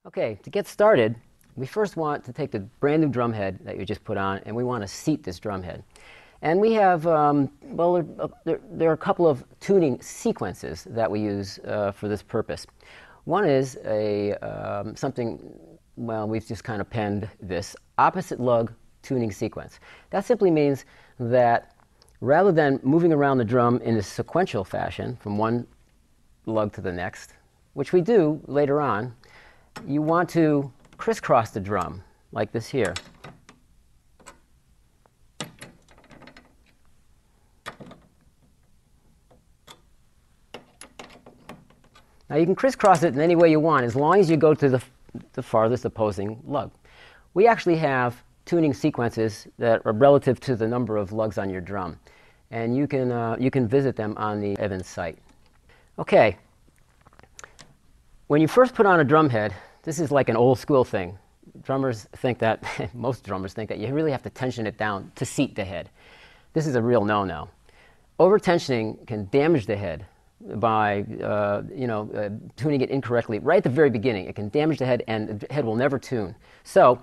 Okay, to get started, we first want to take the brand new drum head that you just put on, and we want to seat this drum head. And we have, there are a couple of tuning sequences that we use for this purpose. One is we've just kind of penned this opposite lug tuning sequence. That simply means that rather than moving around the drum in a sequential fashion from one lug to the next, which we do later on, you want to crisscross the drum like this here. Now you can crisscross it in any way you want as long as you go to the farthest opposing lug. We actually have tuning sequences that are relative to the number of lugs on your drum, and you can visit them on the Evans site. Okay, when you first put on a drum head, this is like an old school thing. Drummers think that, most drummers think that you really have to tension it down to seat the head. This is a real no-no. Over-tensioning can damage the head by tuning it incorrectly right at the very beginning. It can damage the head, and the head will never tune. So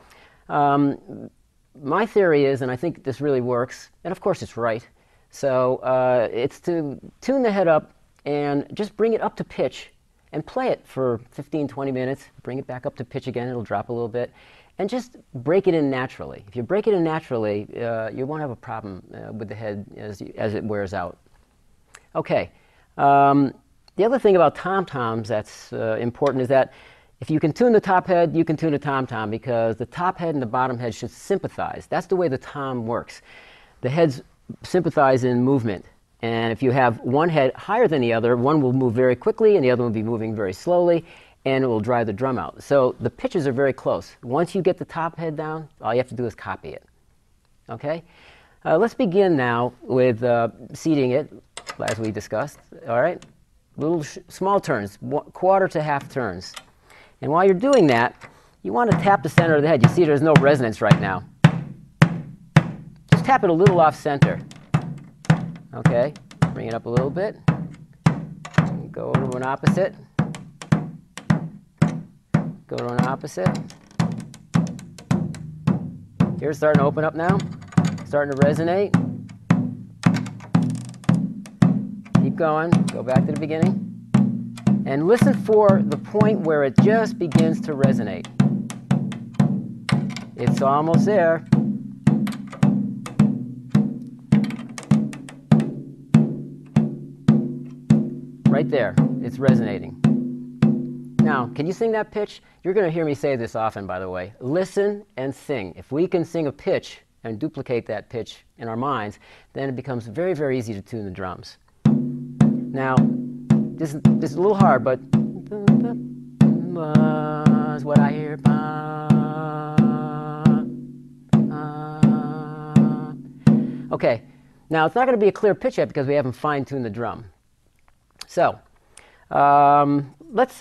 my theory is, and I think this really works, and of course it's right, so it's to tune the head up and just bring it up to pitch and play it for 15-20 minutes, bring it back up to pitch again, it'll drop a little bit, and just break it in naturally. If you break it in naturally, you won't have a problem with the head as it wears out. Okay, the other thing about tom-toms that's important is that if you can tune the top head, you can tune the tom-tom, because the top head and the bottom head should sympathize. That's the way the tom works. The heads sympathize in movement. And if you have one head higher than the other, one will move very quickly and the other will be moving very slowly, and it will drive the drum out. So the pitches are very close. Once you get the top head down, all you have to do is copy it. Okay? Let's begin now with seating it, as we discussed. All right? Little small turns, quarter to half turns. And while you're doing that, you want to tap the center of the head. You see there's no resonance right now. Just tap it a little off center. Okay, bring it up a little bit. Go to an opposite. Go to an opposite. Here it's starting to open up now. Starting to resonate. Keep going. Go back to the beginning. And listen for the point where it just begins to resonate. It's almost there. Right there, it's resonating. Now, can you sing that pitch? You're going to hear me say this often, by the way. Listen and sing. If we can sing a pitch and duplicate that pitch in our minds, then it becomes very, very easy to tune the drums. Now, this is a little hard, but is what I hear. Okay, now it's not going to be a clear pitch yet because we haven't fine-tuned the drum. So let's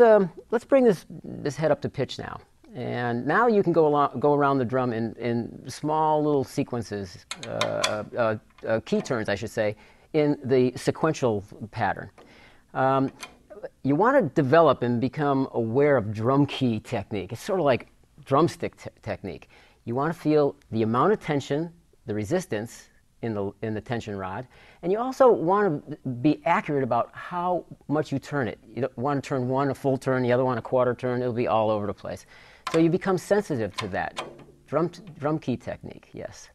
bring this head up to pitch now, and now you can go around the drum in small little sequences, key turns, I should say, in the sequential pattern. You want to develop and become aware of drum key technique. It's sort of like drumstick technique. You want to feel the amount of tension, the resistance in the tension rod, and you also want to be accurate about how much you turn it. You don't want to turn one a full turn, the other one a quarter turn. It'll be all over the place. So you become sensitive to that. Drum key technique, yes.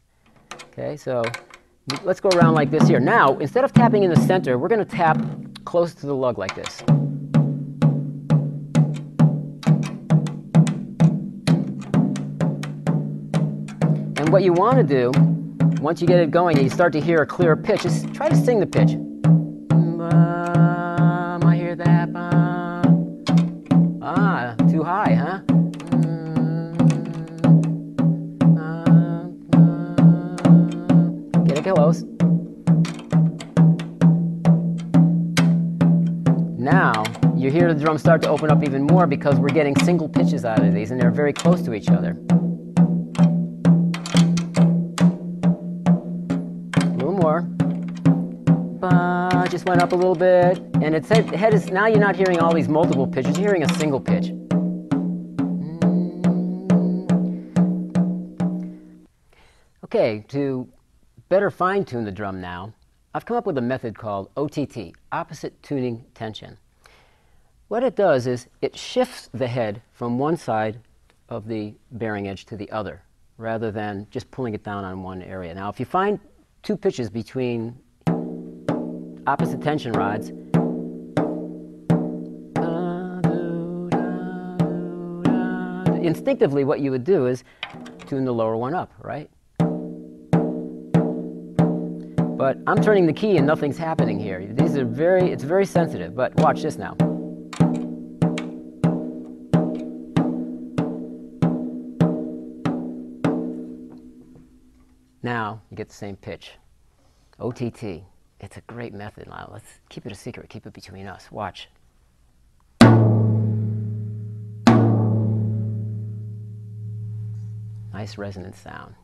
Okay, so let's go around like this here. Now, instead of tapping in the center, we're going to tap close to the lug like this. And what you want to do, once you get it going and you start to hear a clear pitch, just try to sing the pitch. I hear that. Too high, huh? Get it close. Now, you hear the drum start to open up even more because we're getting single pitches out of these, and they're very close to each other. Just went up a little bit, and its head is, now you're not hearing all these multiple pitches, you're hearing a single pitch. Okay, to better fine-tune the drum now, I've come up with a method called OTT, opposite tuning tension. What it does is it shifts the head from one side of the bearing edge to the other, rather than just pulling it down on one area. Now, if you find two pitches between opposite tension rods, instinctively what you would do is tune the lower one up, right? But I'm turning the key and nothing's happening here. It's very sensitive, but watch this now. Now you get the same pitch. OTT. It's a great method. Now let's keep it a secret. Keep it between us. Watch. Nice resonant sound.